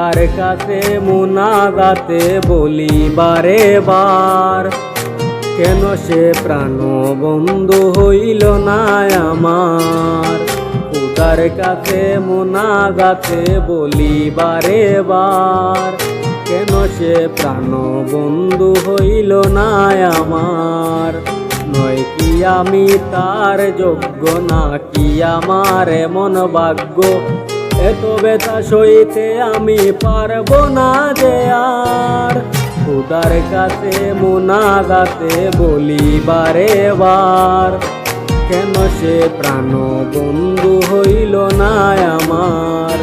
খোদার কাছে মুনাজাতে বলি বারে বার, কেন সে প্রাণ বন্ধু হইল না আমার। খোদার কাছে মুনাজাতে বলি বারে বার, কেন সে প্রাণ বন্ধু হইল না আমার। নয় কি আমি তার যোগ্য, না কি আমার এমন ভাগ্য, এত ব্যথা সইতে আমি পারবো না যে আর। খোদার কাছে মুনাজাতে বলি বারে বার, কেন সে প্রাণ বন্ধু হইল না আমার।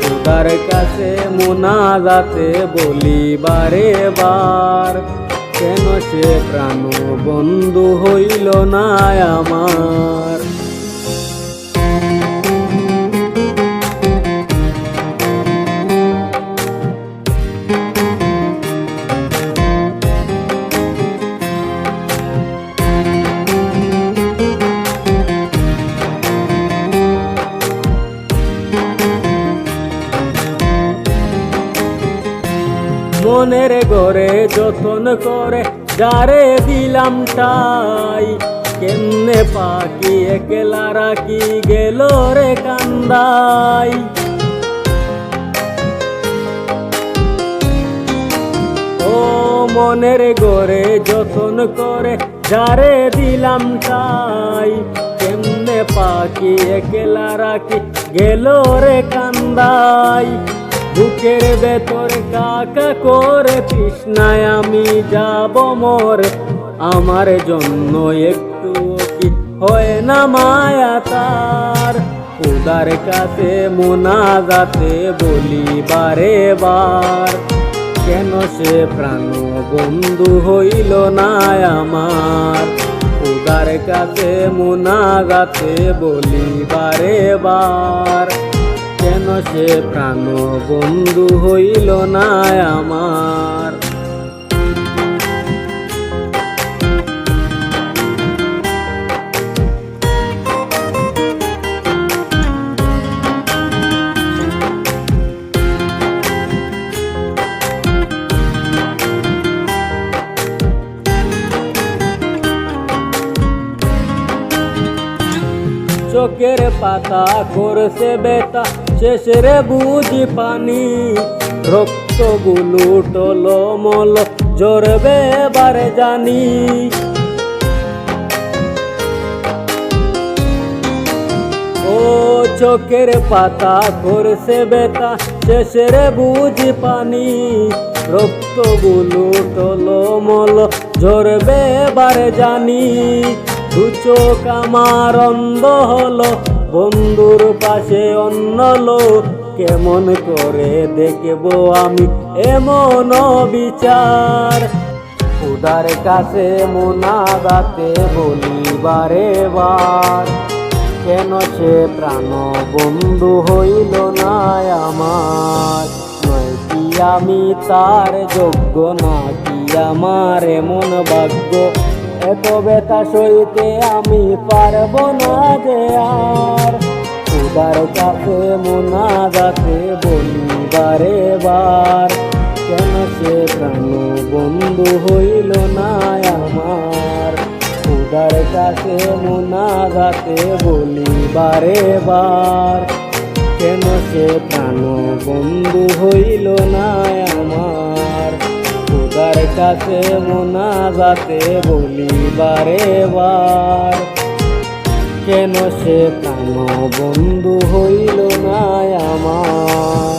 খোদার কাছে মুনাজাতে বলি বারে বার, কেন সে প্রাণ বন্ধু হইল না আমার। মনের ঘরে যতন করে যারে দিলাম ঠাই, কেমনে পাখি একলা রাখি গেল রে কান্দাই। ও মনের ঘরে যতন করে যারে দিলাম ঠাই, কেমনে পাখি একলা রাখি গেল রে কান্দাই। বুকের ভেতর কাকা করে তৃষ্ণায় আমি যাব মরে, আমার জন্য একটু কি হয় না মায়া তার। খোদার কাছে মুনাজাতে বলি বারে বার, কেন সে প্রাণ বন্ধু হইল না আমার। খোদার কাছে মুনাজাতে বলি বারে বার, কেন সে প্রাণ বন্ধু হইল না আমার। চোখের পাতা করছে বেতা শেষের বুঝি পানি, রক্তগুলো টলমল জড়বে এবারে জানি। ও চোখের পাতা করছে বেতা শেষের বুঝি পানি, রক্তগুলো টলমল জড়বে এবারে জানি। দু চোখ আমার অন্ধ হলো, বন্ধুর পাশে অন্য লোক, কেমন করে দেখব আমি এমন বিচার। খোদার কাছে মুনাজাতে বলি বারে বার, কেন সে প্রাণ বন্ধু হইল না আমার। নয় কি আমি তার যোগ্য, না কি আমার এমন ভাগ্য, এত ব্যথা সইতে আমি পারবো না যে আর। খোদার কাছে মুনাজাতে বলি বারে বার, কেন সে প্রাণ বন্ধু হইল না আমার। খোদার কাছে মুনাজাতে বলি বারে বার, কেন সে প্রাণ বন্ধু হইল না আমার। খোদার কাছে মুনাজাতে বলি বারে বার, কেন সে প্রাণ বন্ধু হইল না আমার।